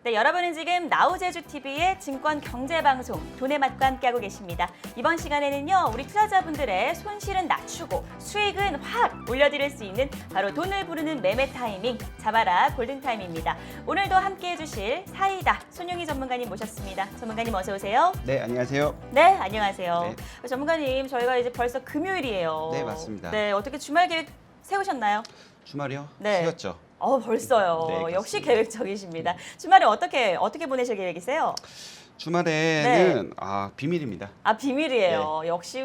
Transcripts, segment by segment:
네, 여러분은 지금 나우제주TV의 증권경제방송 돈의 맛과 함께하고 계십니다. 이번 시간에는요, 우리 투자자분들의 손실은 낮추고 수익은 확 올려드릴 수 있는 바로 돈을 부르는 매매 타이밍, 잡아라 골든타임입니다. 오늘도 함께해 주실 사이다 손용희 전문가님 모셨습니다. 전문가님 어서 오세요. 네, 안녕하세요. 네, 안녕하세요. 네. 전문가님, 저희가 이제 벌써 금요일이에요. 네, 맞습니다. 네, 어떻게 주말 계획 세우셨나요? 주말이요? 네. 쉬었죠. 벌써요. 네, 그렇습니다. 역시 계획적이십니다. 주말에 어떻게 보내실 계획이세요? 주말에는 비밀입니다. 비밀이에요. 역시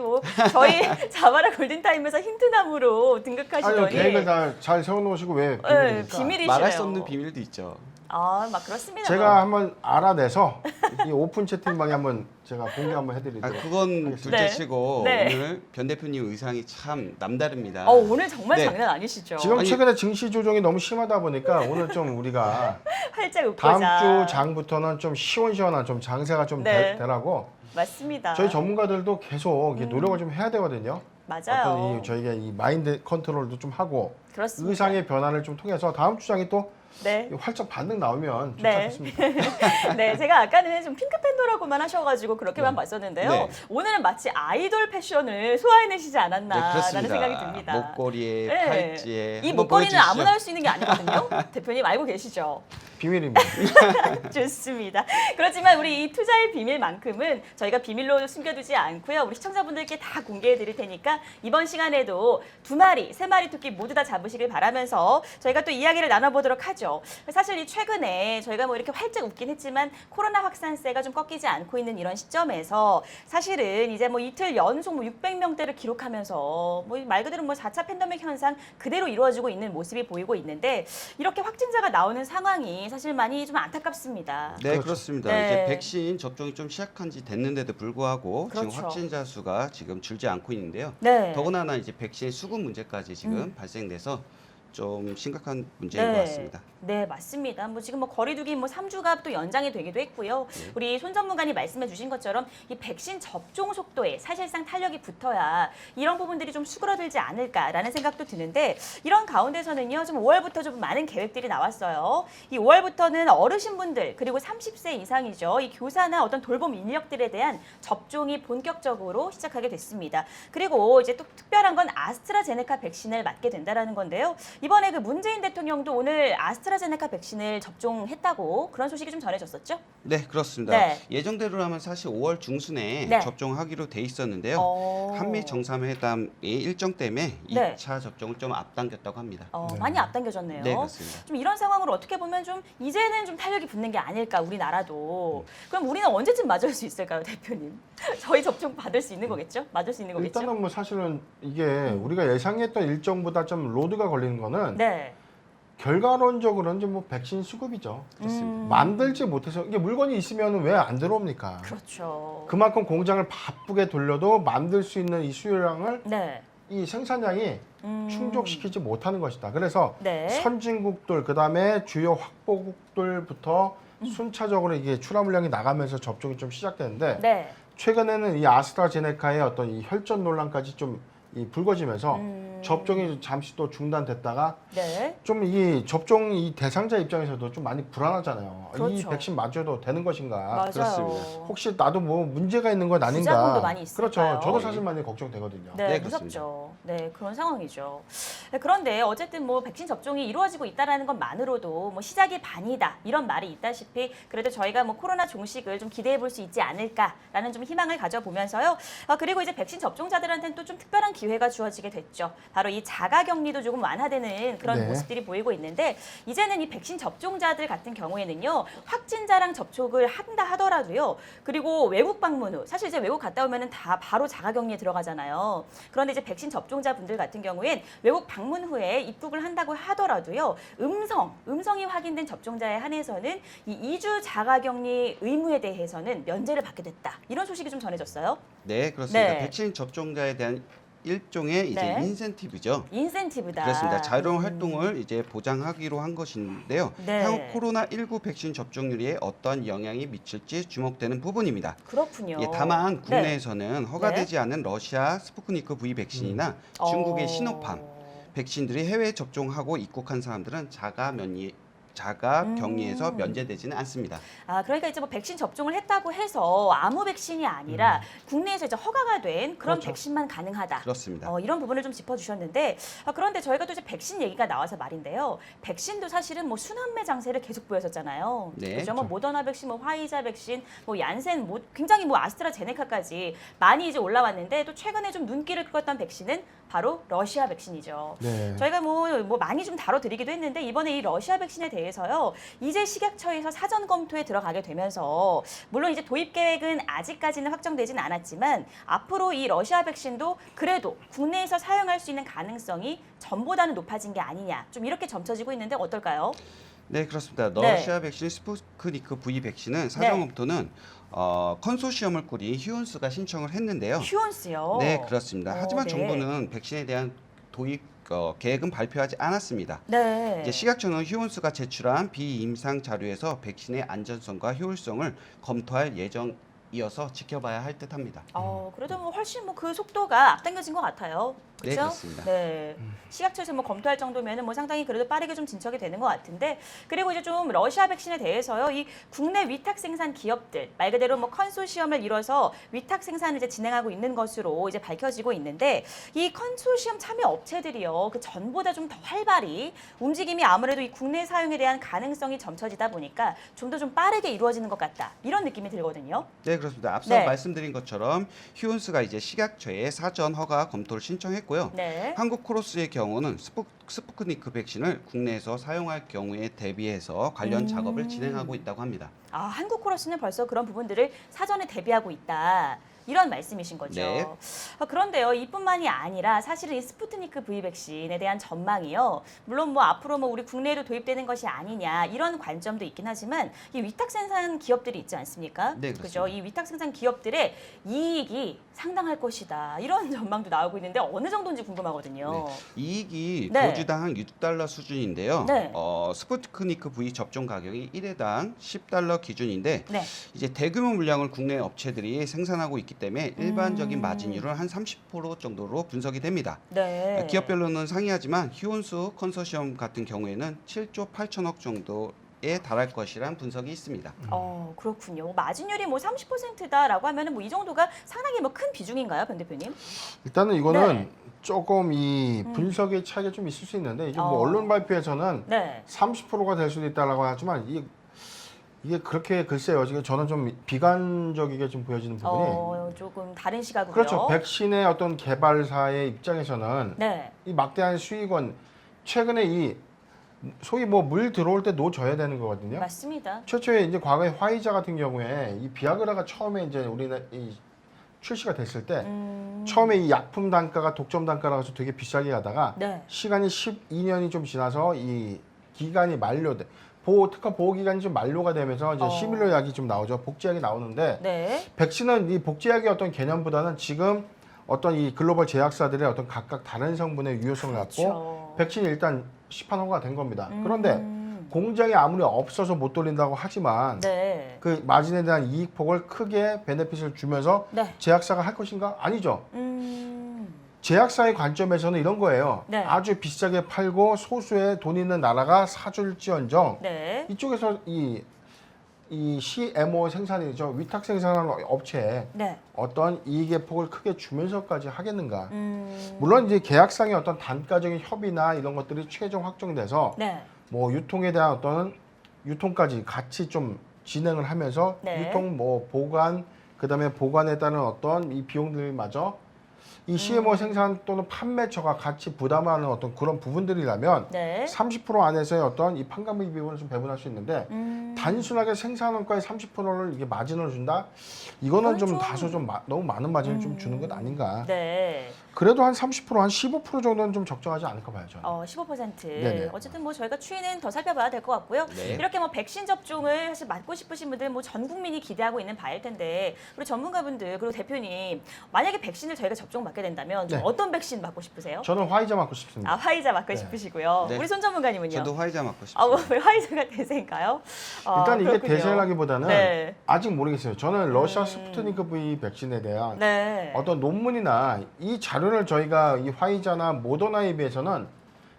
저희 자바라 골든타임에서 힌트남으로 등극하시더니 아니요, 계획을 다 잘 세워놓으시고 왜 네, 비밀입니까? 비밀이시네요. 말할 수 없는 비밀도 있죠. 막 그렇습니다. 제가 한번 알아내서 이 오픈 채팅방에 한번 제가 공개 한번 해드리도록 그건 하겠습니다. 둘째치고 네. 오늘 변 대표님 의상이 참 남다릅니다. 오늘 정말 네. 장난 아니시죠? 지금 아니- 최근에 증시 조정이 너무 심하다 보니까 오늘 좀 우리가 활짝 웃고자. 다음 주 장부터는 좀 시원시원한 좀 장세가 좀 네. 되라고 맞습니다. 저희 전문가들도 계속 이렇게 노력을 좀 해야 되거든요. 맞아요. 어떤 저희가 이 마인드 컨트롤도 좀 하고 그렇습니다. 의상의 변화를 좀 통해서 다음 주 장이 또 네. 활짝 반등 나오면 좋지 네. 않겠습니까? 네, 제가 아까는 좀 핑크 팬더라고만 하셔가지고 그렇게만 봤었는데요. 네. 오늘은 마치 아이돌 패션을 소화해내시지 않았나라는 그렇습니다. 생각이 듭니다. 목걸이에 네. 팔찌에 이 한번 목걸이는 보여주시죠. 아무나 할 수 있는 게 아니거든요. 대표님 알고 계시죠? 비밀입니다. 좋습니다. 그렇지만 우리 이 투자의 비밀만큼은 저희가 비밀로 숨겨두지 않고요. 우리 시청자분들께 다 공개해 드릴 테니까 이번 시간에도 2마리, 3마리 토끼 모두 다 잡으시길 바라면서 저희가 또 이야기를 나눠보도록 하죠. 사실 이 최근에 저희가 뭐 이렇게 활짝 웃긴 했지만 코로나 확산세가 좀 꺾이지 않고 있는 이런 시점에서 사실은 이제 뭐 이틀 연속 600명대를 기록하면서 뭐 말 그대로 4차 팬데믹 현상 그대로 이루어지고 있는 모습이 보이고 있는데 이렇게 확진자가 나오는 상황이 사실 많이 좀 안타깝습니다. 네, 그렇죠. 그렇습니다. 네. 이제 백신 접종이 좀 시작한 지 됐는데도 불구하고 그렇죠. 지금 확진자 수가 지금 줄지 않고 있는데요. 네. 더군다나 이제 백신 수급 문제까지 지금 발생돼서 좀 심각한 문제인 것 같습니다. 네, 맞습니다. 지금 거리두기 3주가 또 연장이 되기도 했고요. 우리 손 전문가님 말씀해 주신 것처럼 이 백신 접종 속도에 사실상 탄력이 붙어야 이런 부분들이 좀 수그러들지 않을까라는 생각도 드는데 이런 가운데서는요. 좀 5월부터 좀 많은 계획들이 나왔어요. 이 5월부터는 어르신분들 그리고 30세 이상이죠. 이 교사나 어떤 돌봄 인력들에 대한 접종이 본격적으로 시작하게 됐습니다. 그리고 이제 또 특별한 건 아스트라제네카 백신을 맞게 된다라는 건데요. 이번에 그 문재인 대통령도 오늘 아스트라제네카 백신을 접종했다고 그런 소식이 좀 전해졌었죠? 네, 그렇습니다. 네. 예정대로라면 사실 5월 중순에 네. 접종하기로 돼 있었는데요. 한미 정상회담의 일정 때문에 네. 2차 접종을 좀 앞당겼다고 합니다. 네. 많이 앞당겨졌네요. 네, 그렇습니다. 좀 이런 상황으로 어떻게 보면 좀 이제는 좀 탄력이 붙는 게 아닐까 우리나라도. 그럼 우리는 언제쯤 맞을 수 있을까요, 대표님? 저희 접종 받을 수 있는 거겠죠? 맞을 수 있는 거겠죠? 일단은 사실은 이게 우리가 예상했던 일정보다 좀 로드가 걸리는 거는 네. 결과론적으로는 이제 백신 수급이죠. 그렇습니다. 만들지 못해서 이게 물건이 있으면 왜 안 들어옵니까? 그렇죠. 그만큼 공장을 바쁘게 돌려도 만들 수 있는 이 수요량을 네. 이 생산량이 충족시키지 못하는 것이다. 그래서 네. 선진국들 그다음에 주요 확보국들부터 순차적으로 이게 출하 물량이 나가면서 접종이 좀 시작되는데 네. 최근에는 이 아스트라제네카의 어떤 이 혈전 논란까지 좀 불거지면서 접종이 잠시 또 중단됐다가 네. 좀 이 접종 이 대상자 입장에서도 좀 많이 불안하잖아요. 이 그렇죠. 백신 맞아도 되는 것인가? 맞아요. 그렇습니다. 혹시 나도 문제가 있는 건 아닌가? 부작용도 많이 있을까요? 그렇죠. 저도 사실 많이 걱정되거든요. 네, 네, 무섭죠. 네, 그런 상황이죠. 네, 그런데 어쨌든 백신 접종이 이루어지고 있다라는 것만으로도 시작이 반이다 이런 말이 있다시피 그래도 저희가 코로나 종식을 좀 기대해 볼 수 있지 않을까라는 좀 희망을 가져보면서요. 그리고 이제 백신 접종자들한테는 또 좀 특별한 기회가 주어지게 됐죠. 바로 이 자가격리도 조금 완화되는 그런 네. 모습들이 보이고 있는데 이제는 이 백신 접종자들 같은 경우에는요 확진자랑 접촉을 한다 하더라도요. 그리고 외국 방문 후 사실 이제 외국 갔다 오면은 다 바로 자가격리에 들어가잖아요. 그런데 이제 백신 접종자분들 같은 경우엔 외국 방문 후에 입국을 한다고 하더라도요. 음성이 확인된 접종자에 한해서는 이 2주 자가격리 의무에 대해서는 면제를 받게 됐다. 이런 소식이 좀 전해졌어요. 네, 그렇습니다. 네. 백신 접종자에 대한 일종의 이제 네. 인센티브죠. 인센티브다. 그렇습니다. 자유로운 활동을 이제 보장하기로 한 것인데요. 네. 향후 코로나19 백신 접종률에 어떠한 영향이 미칠지 주목되는 부분입니다. 그렇군요. 예, 다만 네. 국내에서는 허가되지 않은 러시아 스푸트니크 V 백신이나 중국의 어. 시노팜 백신들이 해외 접종하고 입국한 사람들은 자가 자가 격리에서 면제되지는 않습니다. 아, 그러니까 이제 뭐 백신 접종을 했다고 해서 아무 백신이 아니라 국내에서 이제 허가가 된 그런 그렇죠. 백신만 가능하다. 그렇습니다. 이런 부분을 좀 짚어주셨는데 그런데 저희가 또 이제 백신 얘기가 나와서 말인데요. 백신도 사실은 뭐 순환매 장세를 계속 보였었잖아요. 네, 그죠? 뭐 그렇죠. 모더나 백신, 뭐 화이자 백신, 뭐 얀센, 뭐 굉장히 뭐 아스트라제네카까지 많이 이제 올라왔는데 또 최근에 좀 눈길을 끌었던 백신은 바로 러시아 백신이죠. 네. 저희가 뭐 많이 좀 다뤄드리기도 했는데 이번에 이 러시아 백신에 대해서요. 이제 식약처에서 사전 검토에 들어가게 되면서 물론 이제 도입 계획은 아직까지는 확정되진 않았지만 앞으로 이 러시아 백신도 그래도 국내에서 사용할 수 있는 가능성이 전보다는 높아진 게 아니냐. 좀 이렇게 점쳐지고 있는데 어떨까요? 네, 그렇습니다. 네. 러시아 백신 스푸트니크 V 백신은 사전 검토는 컨소시엄을 꾸린 휴온스가 신청을 했는데요. 휴온스요. 네, 그렇습니다. 하지만 네. 정부는 백신에 대한 도입 계획은 발표하지 않았습니다. 네. 이제 식약처는 휴온스가 제출한 비임상 자료에서 백신의 안전성과 효율성을 검토할 예정이어서 지켜봐야 할 듯합니다. 그래도 뭐 훨씬 뭐 그 속도가 앞당겨진 것 같아요. 네, 그렇죠? 그렇습니다. 네. 시각처에서 뭐 검토할 정도면은 뭐 상당히 그래도 빠르게 좀 진척이 되는 것 같은데 그리고 이제 좀 러시아 백신에 대해서요. 이 국내 위탁 생산 기업들 말 그대로 뭐 컨소시엄을 이뤄서 위탁 생산을 이제 진행하고 있는 것으로 이제 밝혀지고 있는데 이 컨소시엄 참여 업체들이요. 그 전보다 좀 더 활발히 움직임이 아무래도 이 국내 사용에 대한 가능성이 점쳐지다 보니까 좀 더 좀 빠르게 이루어지는 것 같다. 이런 느낌이 들거든요. 네, 그렇습니다. 앞서 네. 말씀드린 것처럼 휴온스가 이제 식약처에 사전 허가 검토를 신청했고요. 네. 한국 코로스의 경우는 스푸트니크 백신을 국내에서 사용할 경우에 대비해서 관련 작업을 진행하고 있다고 합니다. 한국 코러스는 벌써 그런 부분들을 사전에 대비하고 있다. 이런 말씀이신 거죠. 네. 그런데요, 이뿐만이 아니라 사실은 이 스푸트니크 V 백신에 대한 전망이요. 물론 뭐 앞으로 뭐 우리 국내에도 도입되는 것이 아니냐 이런 관점도 있긴 하지만 이 위탁 생산 기업들이 있지 않습니까? 네, 그죠? 그렇습니다. 이 위탁 생산 기업들의 이익이 상당할 것이다. 이런 전망도 나오고 있는데 어느 정도인지 궁금하거든요. 이익이 네. 도주당 $6 수준인데요. 네. 스푸트니크 V 접종 가격이 1회당 $10 기준인데 네. 이제 대규모 물량을 국내 업체들이 생산하고 있기 때문에 일반적인 마진율은 한 30% 정도로 분석이 됩니다. 네. 기업별로는 상이하지만 휴온수 컨소시엄 같은 경우에는 7조 8천억 정도에 달할 것이란 분석이 있습니다. 그렇군요. 마진율이 뭐 30%다라고 하면은 뭐 이 정도가 상당히 뭐 큰 비중인가요, 변 대표님? 일단은 이거는 네. 조금 이 분석의 차이가 좀 있을 수 있는데 이게 뭐 어. 언론 발표에서는 네. 30%가 될 수도 있다라고 하지만 이게 그렇게 글쎄요. 지금 저는 좀 비관적이게 좀 보여지는 부분이 조금 다른 시각으로요. 그렇죠. 백신의 어떤 개발사의 입장에서는 네. 이 막대한 수익원 최근에 이 소위 뭐 물 들어올 때 놓줘야 되는 거거든요. 맞습니다. 최초에 이제 과거에 화이자 같은 경우에 이 비아그라가 처음에 이제 우리나라 이 출시가 됐을 때 처음에 이 약품 단가가 독점 단가라고 해서 되게 비싸게 가다가 네. 시간이 12년이 좀 지나서 이 기간이 만료돼 특허 보호 기간이 좀 만료가 되면서 이제 시밀러 약이 좀 나오죠. 복제약이 나오는데 네. 백신은 이 복제약의 어떤 개념보다는 지금 어떤 이 글로벌 제약사들의 어떤 각각 다른 성분의 유효성을 갖고 그렇죠. 백신이 일단 시판 허가가 된 겁니다. 그런데 공장이 아무리 없어서 못 돌린다고 하지만 네. 그 마진에 대한 이익폭을 크게 베네핏을 주면서 네. 제약사가 할 것인가? 아니죠. 음. 제약사의 관점에서는 이런 거예요. 네. 아주 비싸게 팔고 소수의 돈 있는 나라가 사줄지언정 네. 이쪽에서 이 CMO 생산이죠. 위탁 생산하는 업체에 네. 어떤 이익의 폭을 크게 주면서까지 하겠는가. 물론 이제 계약상의 어떤 단가적인 협의나 이런 것들이 최종 확정돼서 네. 뭐 유통에 대한 어떤 유통까지 같이 좀 진행을 하면서 네. 유통 뭐 보관 그다음에 보관에 따른 어떤 이 비용들마저 이 CMO 생산 또는 판매처가 같이 부담하는 어떤 그런 부분들이라면 네. 30% 안에서의 어떤 이 판관비 비용을 좀 배분할 수 있는데 단순하게 생산원가의 30%를 이게 마진을 준다? 이거는 좀 다소 좀 너무 많은 마진을 좀 주는 것 아닌가. 네. 그래도 한 30%, 한 15% 정도는 좀 적정하지 않을까 봐요, 저는. 15%. 네네. 어쨌든 뭐 저희가 추이는 더 살펴봐야 될 것 같고요. 네. 이렇게 뭐 백신 접종을 사실 맞고 싶으신 분들 뭐 전 국민이 기대하고 있는 바일 텐데 우리 전문가분들 그리고 대표님 만약에 백신을 저희가 접종 맞게 된다면 좀 네. 어떤 백신 맞고 싶으세요? 저는 화이자 맞고 싶습니다. 화이자 맞고 싶으시고요. 네. 우리 손 전문가님은요? 저도 화이자 맞고 싶습니다. 왜 화이자가 대세인가요? 일단 이게 그렇군요. 대세라기보다는 네. 아직 모르겠어요. 저는 러시아 스푸트니크 V 백신에 대한 네. 어떤 논문이나 이 자료를 저희가 이 화이자나 모더나에 비해서는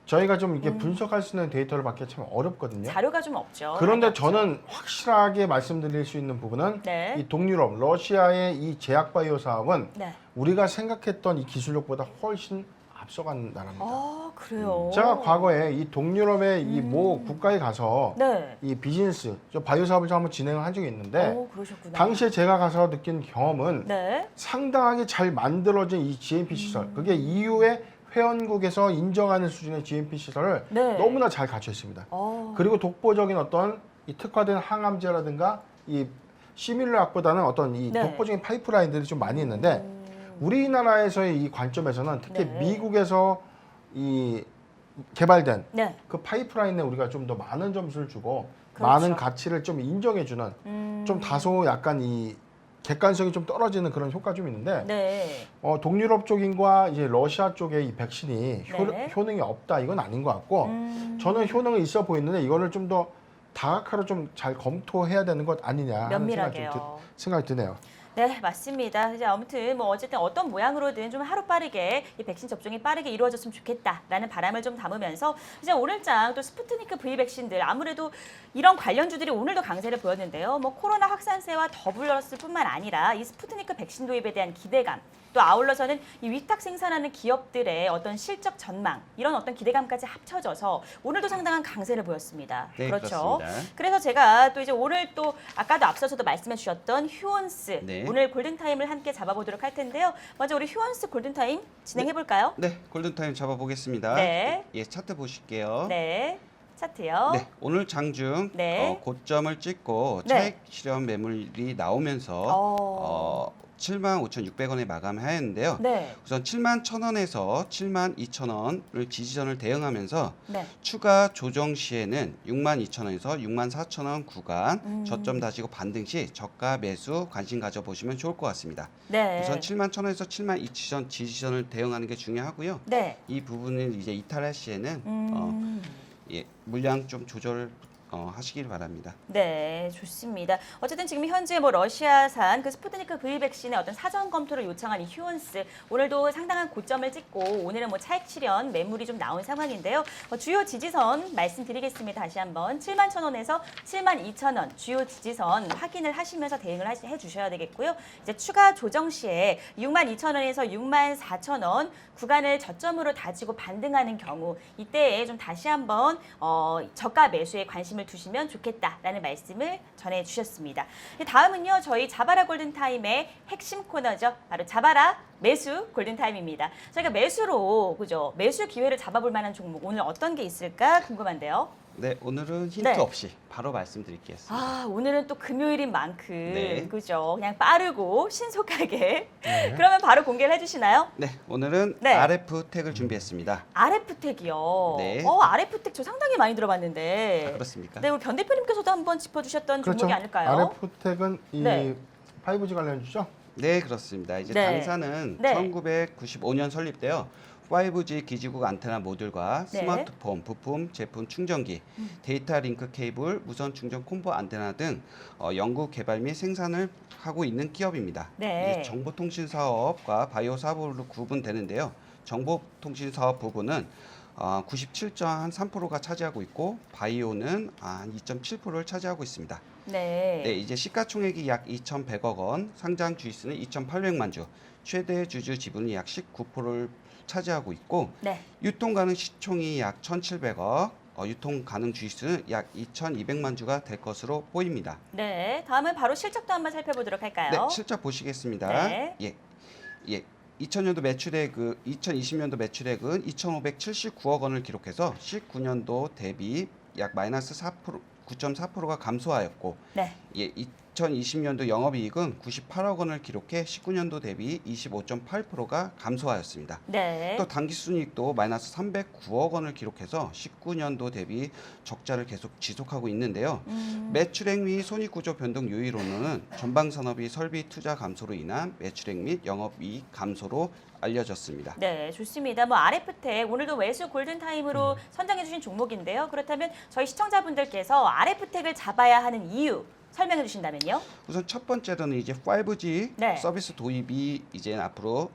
저희가 좀 이게 분석할 수 있는 데이터를 받기 참 어렵거든요. 자료가 좀 없죠. 그런데 많이 없죠. 저는 확실하게 말씀드릴 수 있는 부분은 네. 이 동유럽, 러시아의 이 제약바이오 사업은 네. 우리가 생각했던 이 기술력보다 훨씬 앞서간 나라입니다. 아, 그래요. 제가 과거에 이 동유럽의 이 모 국가에 가서 네. 이 비즈니스, 저 바이오 사업을 좀 한번 진행을 한 적이 있는데 오, 그러셨구나. 당시에 제가 가서 느낀 경험은 네. 상당하게 잘 만들어진 이 GMP 시설, 그게 EU의 회원국에서 인정하는 수준의 GMP 시설을 네. 너무나 잘 갖춰 있습니다. 어. 그리고 독보적인 어떤 이 특화된 항암제라든가 이 시밀락보다는 어떤 이 네. 독보적인 파이프라인들이 좀 많이 있는데 우리나라에서의 이 관점에서는 특히 네. 미국에서 이 개발된 네. 그 파이프라인에 우리가 좀 더 많은 점수를 주고 그렇죠. 많은 가치를 좀 인정해주는 좀 다소 약간 이 객관성이 좀 떨어지는 그런 효과 좀 있는데 네. 동유럽 쪽인과 이제 러시아 쪽의 이 백신이 네. 효능이 없다 이건 아닌 것 같고 저는 효능은 있어 보이는데 이거를 좀 더 다각화로 좀 잘 검토해야 되는 것 아니냐 하는 면밀하게요. 생각이 드네요. 네, 맞습니다. 이제 아무튼 뭐 어쨌든 어떤 모양으로든 좀 하루 빠르게 이 백신 접종이 빠르게 이루어졌으면 좋겠다라는 바람을 좀 담으면서 이제 오늘장 또 스푸트니크 V 백신들 아무래도 이런 관련주들이 오늘도 강세를 보였는데요. 뭐 코로나 확산세와 더불었을 뿐만 아니라 이 스푸트니크 백신 도입에 대한 기대감 또 아울러서는 이 위탁 생산하는 기업들의 어떤 실적 전망 이런 어떤 기대감까지 합쳐져서 오늘도 상당한 강세를 보였습니다. 네, 그렇죠. 그렇습니다. 그래서 제가 또 이제 오늘 또 아까도 앞서서도 말씀해 주셨던 휴원스 네. 오늘 골든타임을 함께 잡아보도록 할 텐데요. 먼저 우리 휴원스 골든타임 진행해 볼까요? 네, 골든타임 잡아보겠습니다. 네. 예, 차트 보실게요. 네. 차트요. 네, 오늘 장중 네. 고점을 찍고 네. 차익 실현 매물이 나오면서 75,600원에 마감하였는데요. 네. 우선 71,000원에서 72,000원을 지지선을 대응하면서 네. 추가 조정 시에는 62,000원에서 64,000원 구간 저점 다지고 반등 시 저가 매수 관심 가져보시면 좋을 것 같습니다. 네. 우선 71,000원에서 72,000원 지지선을 대응하는 게 중요하고요. 네. 이 부분을 이제 이탈할 시에는 예, 물량 좀 조절 하시길 바랍니다. 네, 좋습니다. 어쨌든 지금 현재 뭐 러시아산 그 스푸트니크 V 백신의 어떤 사전 검토를 요청한 이 휴원스 오늘도 상당한 고점을 찍고 오늘은 뭐 차익 실현 매물이 좀 나온 상황인데요. 주요 지지선 말씀드리겠습니다. 다시 한번 71,000원에서 72,000원 주요 지지선 확인을 하시면서 대응을 해주셔야 되겠고요. 이제 추가 조정 시에 62,000원에서 64,000원 구간을 저점으로 다지고 반등하는 경우 이때에 좀 다시 한번 저가 매수에 관심을 두시면 좋겠다라는 말씀을 전해주셨습니다. 다음은요, 저희 자바라 골든타임의 핵심 코너죠. 바로 자바라 매수 골든타임입니다. 저희가 매수로, 그죠? 매수 기회를 잡아볼 만한 종목 오늘 어떤 게 있을까 궁금한데요. 네, 오늘은 힌트 네. 없이 바로 말씀드리겠습니다. 아, 오늘은 또 금요일인 만큼, 네. 그죠? 그냥 빠르고 신속하게. 네. 그러면 바로 공개를 해주시나요? 네, 오늘은 네. RF 택을 준비했습니다. RF텍이요. 네. RF텍 저 상당히 많이 들어봤는데. 아, 그렇습니까? 네, 우리 변 대표님께서도 한번 짚어주셨던 그렇죠. 종목이 아닐까요? RF텍은 이 네. 5G 관련주죠? 네, 그렇습니다. 이제 네. 당사는 네. 1995년 설립되어 5G 기지국 안테나 모듈과 네. 스마트폰, 부품, 제품 충전기, 데이터 링크 케이블, 무선 충전 콤보 안테나 등 연구 개발 및 생산을 하고 있는 기업입니다. 네. 이제 정보통신 사업과 바이오 사업으로 구분되는데요. 정보통신 사업 부분은 97.3%가 차지하고 있고 바이오는 한 2.7%를 차지하고 있습니다. 네. 네, 이제 시가총액이 약 2,100억 원, 상장 주식수는 2,800만 주, 최대 주주 지분이 약 19%를 차지하고 있고 네. 유통 가능 시총이 약 1,700억, 유통 가능 주식수는 약 2,200만 주가 될 것으로 보입니다. 네. 다음은 바로 실적도 한번 살펴보도록 할까요? 네, 실적 보시겠습니다. 네. 예. 2020년도 매출액은 2,579억 원을 기록해서 19년도 대비 약 마이너스 9.4%가 감소하였고, 네. 예, 2020년도 영업이익은 98억 원을 기록해 19년도 대비 25.8%가 감소하였습니다. 네. 또 당기순이익도 마이너스 309억 원을 기록해서 19년도 대비 적자를 계속 지속하고 있는데요. 매출액 및 손익구조 변동 요인으로는 전방산업이 설비 투자 감소로 인한 매출액 및 영업이익 감소로 알려졌습니다. 네, 좋습니다. 뭐 RF텍 오늘도 매수 골든타임으로 선정해 주신 종목인데요. 그렇다면 저희 시청자분들께서 RF텍을 잡아야 하는 이유 설명해 주신다면요? 우선 첫 번째로는 이제 5G 네. 서비스 도입이 이제 앞으로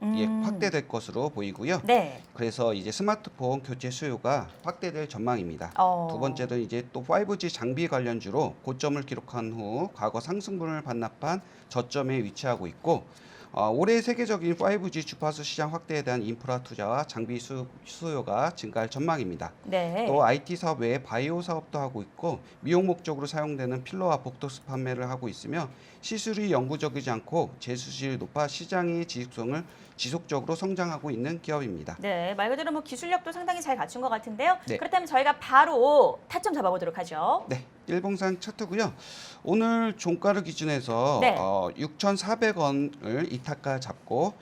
확대될 것으로 보이고요. 네. 그래서 이제 스마트폰 교체 수요가 확대될 전망입니다. 두 번째는 이제 또 5G 장비 관련주로 고점을 기록한 후 과거 상승분을 반납한 저점에 위치하고 있고 올해 세계적인 5G 주파수 시장 확대에 대한 인프라 투자와 장비 수요가 증가할 전망입니다. 네. 또 IT 사업 외에 바이오 사업도 하고 있고 미용 목적으로 사용되는 필러와 복도스 판매를 하고 있으며 시술이 영구적이지 않고 재수실이 높아 시장의 지속성을 지속적으로 성장하고 있는 기업입니다. 네, 말 그대로 뭐 기술력도 상당히 잘 갖춘 것 같은데요. 네. 그렇다면 저희가 바로 타점 잡아보도록 하죠. 네, 일봉상 차트고요. 오늘 종가를 기준해서 네. 6,400원을 이탈가 잡고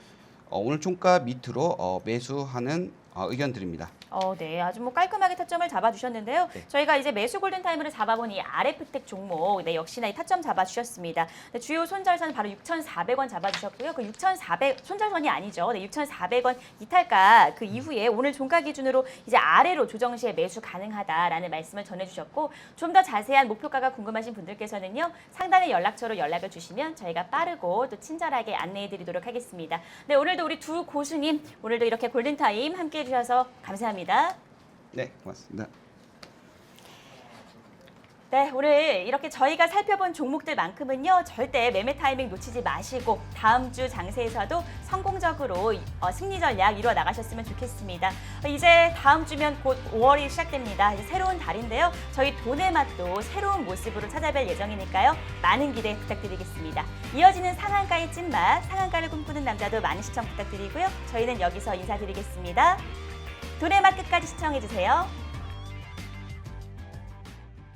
오늘 종가 밑으로 매수하는 의견 드립니다. 네, 아주 뭐 깔끔하게 타점을 잡아주셨는데요. 네. 저희가 이제 매수 골든타임으로 잡아보니 RF텍 종목, 네, 역시나 이 타점 잡아주셨습니다. 네, 주요 손절선은 바로 6,400원 잡아주셨고요. 그 6,400, 손절선이 아니죠. 네, 6,400원 이탈가 그 이후에 오늘 종가 기준으로 이제 아래로 조정 시에 매수 가능하다라는 말씀을 전해주셨고 좀 더 자세한 목표가가 궁금하신 분들께서는요. 상단의 연락처로 연락을 주시면 저희가 빠르고 또 친절하게 안내해드리도록 하겠습니다. 네, 오늘도 우리 두 고수님 오늘도 이렇게 골든타임 함께해 주셔서 감사합니다. 네, 고맙습니다. 네, 오늘 이렇게 저희가 살펴본 종목들만큼은요. 절대 매매 타이밍 놓치지 마시고 다음 주 장세에서도 성공적으로 승리 전략 이루어 나가셨으면 좋겠습니다. 이제 다음 주면 곧 5월이 시작됩니다. 이제 새로운 달인데요. 저희 돈의 맛도 새로운 모습으로 찾아뵐 예정이니까요. 많은 기대 부탁드리겠습니다. 이어지는 상한가의 찐맛, 상한가를 꿈꾸는 남자도 많은 시청 부탁드리고요. 저희는 여기서 인사드리겠습니다. 돈의 맛 끝까지 시청해주세요.